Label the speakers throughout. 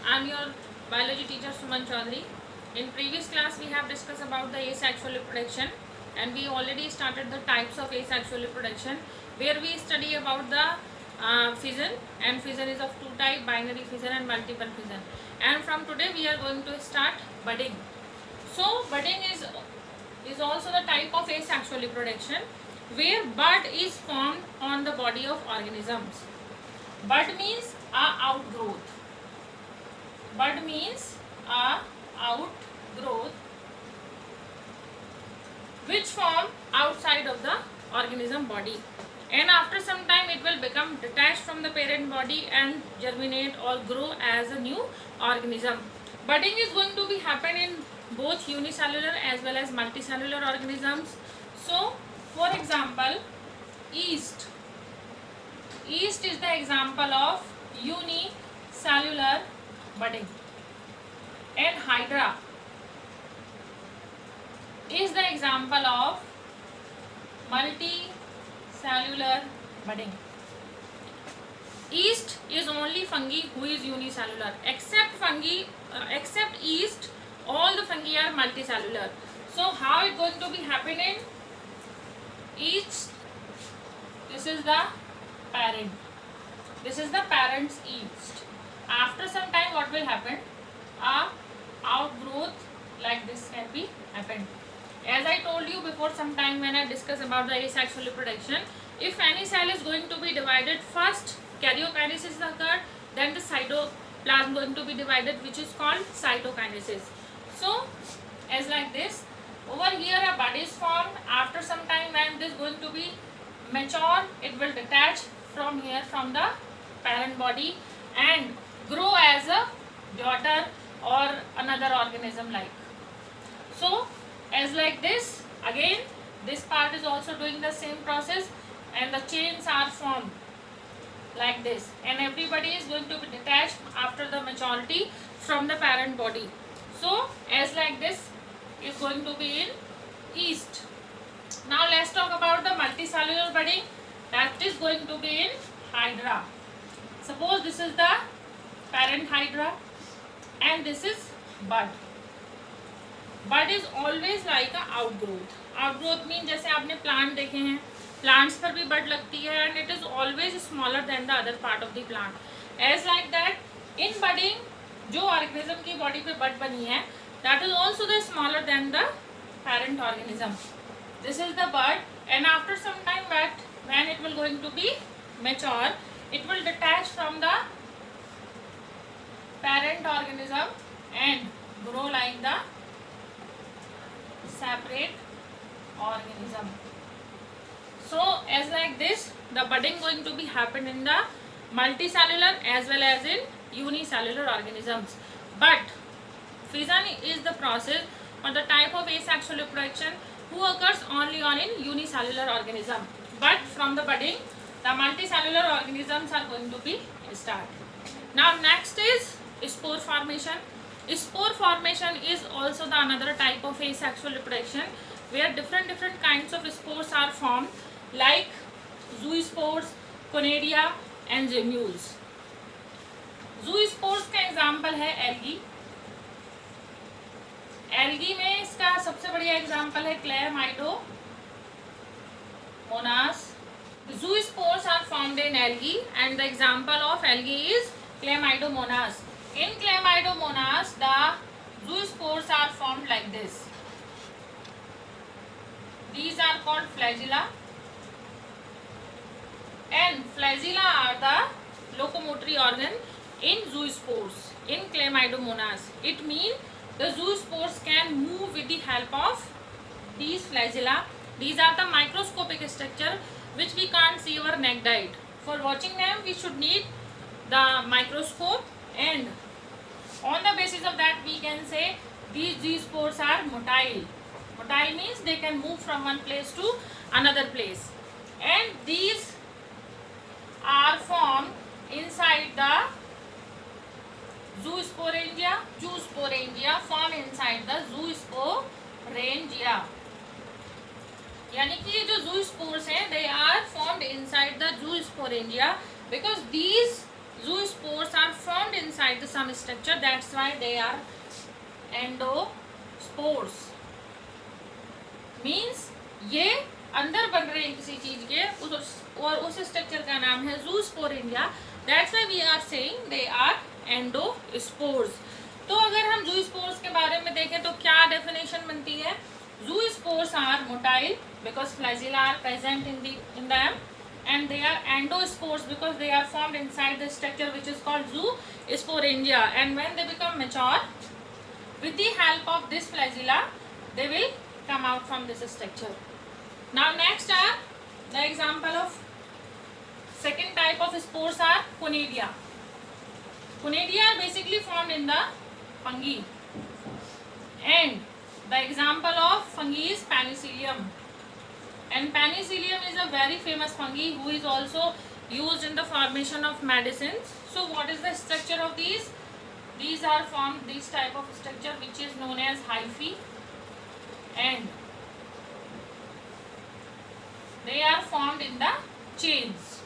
Speaker 1: I'm your biology teacher Suman Chaudhary. In previous class we have discussed about the asexual reproduction, and we already started the types of asexual reproduction, where we study about the fission, and fission is of two types: binary fission and multiple fission. And from today we are going to start budding. So budding is also the type of asexual reproduction where bud is formed on the body of organisms. Bud means a outgrowth. Bud means a outgrowth which form outside of the organism body, and after some time it will become detached from the parent body and germinate or grow as a new organism. Budding is going to be happen in both unicellular as well as multicellular organisms. So for example, yeast is the example of unicellular budding, and hydra is the example of multicellular budding. Yeast is only fungi who is unicellular. Except yeast, all the fungi are multicellular. So how it going to be happening? Yeast, this is the parent. This is the parent's yeast. After some time, what will happen? A outgrowth like this can be happened. As I told you before some time when I discussed about the asexual reproduction, if any cell is going to be divided, first karyokinesis occurred, then the cytoplasm going to be divided, which is called cytokinesis. So as like this, over here a bud is formed. After some time when this is going to be mature, it will detach from here from the parent body and grow as a daughter or another organism like. So as like this, again this part is also doing the same process, and the chains are formed like this, and everybody is going to be detached after the maturity from the parent body. So as like this is going to be in yeast. Now let's talk about the multicellular budding, that is going to be in hydra. Suppose this is the parent hydra and this is bud. Bud is always like a outgrowth. Outgrowth mean जैसे आपने plant देखे हैं, plants पर भी bud लगती है, and it is always smaller than the other part of the plant. As like that in budding जो organism की बॉडी पे बड बनी है, that is also the smaller than the parent organism. This is the bud, and after some time when it will going to be mature, it will detach from the parent organism and grow like the separate organism. So as like this, the budding going to be happen in the multicellular as well as in unicellular organisms. But fission is the process or the type of asexual reproduction who occurs only on in unicellular organism. But from the budding, the multicellular organisms are going to be start. Now next is spore formation. Spore formation is also the another type of asexual reproduction where different kinds of spores are formed, like zoospores, conaria and gemmules. zoospores का example है algae. Algae में इसका सबसे बढ़िया example है Chlamydomonas. Zoospores are formed in algae, and the example of algae is Chlamydomonas. In Chlamydomonas, the zoospores are formed like this. These are called flagella, and flagella are the locomotory organ in zoospores. In Chlamydomonas, it means the zoospores can move with the help of these flagella. These are the microscopic structure which we can't see our naked eye. For watching them, we should need the microscope, and on the basis of that we can say these spores are motile. Motile means they can move from one place to another place, and these are formed inside the zoosporangia. Zoosporangia form inside the zoosporangia. यानी कि ये जो zoospores हैं, they are formed inside the zoosporangia because these zoospores are formed inside the some structure, that's why they are endospores. Means ये अंदर बन रहे हैं किसी चीज के और उस स्ट्रक्चर का नाम है zoosporangia. That's why we are saying they are endospores. तो अगर हम ज़ूस्पोर्स के बारे में देखें तो क्या डेफिनेशन बनती है? Zoospores are motile because flagella are present in them, and they are endospores because they are formed inside the structure which is called zoosporangia, and when they become mature, with the help of this flagella they will come out from this structure. Now next are the example of second type of spores are conidia. Conidia are basically formed in the fungi, and the example of fungi is Penicillium. And Penicillium is a very famous fungi who is also used in the formation of medicines. So what is the structure of these? These are formed, this type of structure which is known as hyphae, and they are formed in the chains.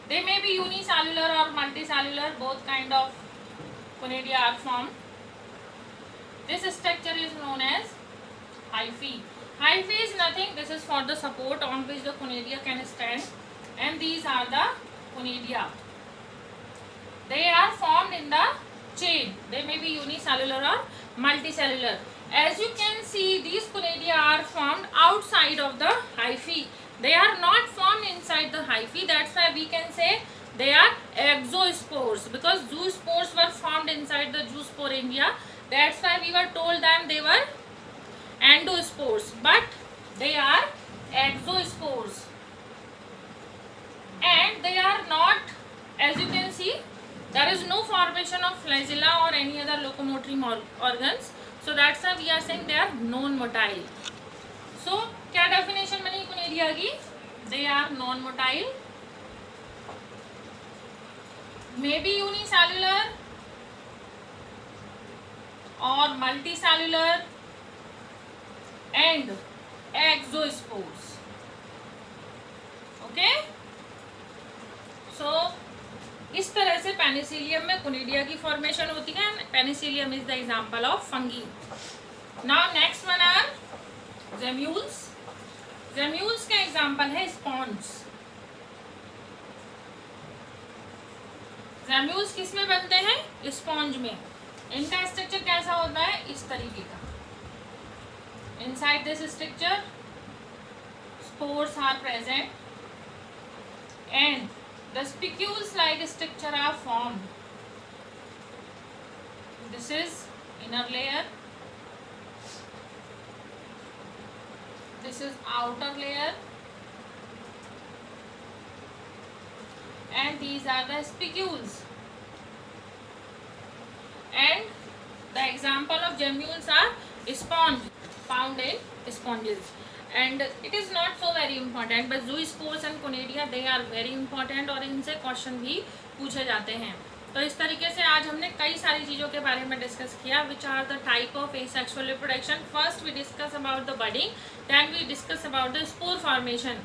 Speaker 1: They may be unicellular or multicellular, both kind of conidia are formed. This structure is known as hyphae. Hyphae is nothing, this is for the support on which the conidia can stand, and these are the conidia. They are formed in the chain. They may be unicellular or multicellular. As you can see, these conidia are formed outside of the hyphae. They are not formed inside the hyphae. That's why we can say they are exospores, because zoospores were formed inside the zoosporangia. That's why we were told them they were endospores, but they are exospores, and they are not, as you can see, there is no formation of flagella or any other locomotory organs, so that's why we are saying they are non-motile. So क्या definition बनी conidia की? They are non-motile, may be unicellular or multicellular, and exospores. Okay, so इस तरह से Penicillium में conidia की formation होती है. Penicillium is the example of fungi. Now next one are gemmules. Gemmules का एग्जांपल है स्पॉन्ज. जेम्यूल्स किस में बनते हैं? स्पॉन्ज में. इनका स्ट्रक्चर कैसा होता है? इस तरीके का. Inside this structure, spores are present, and the spicules-like structure are formed. This is inner layer. This is outer layer, and these are the spicules. And the example of gemmules are sponge, found in sponges, and it is not so very important, but zoospores and conidia they are very important, और इनसे question भी पूछे जाते हैं. तो इस तरीके से आज हमने कई सारी चीज़ों के बारे में डिस्कस किया. Which are the type of asexual reproduction. First we discuss about the budding, then we discuss about the spore formation.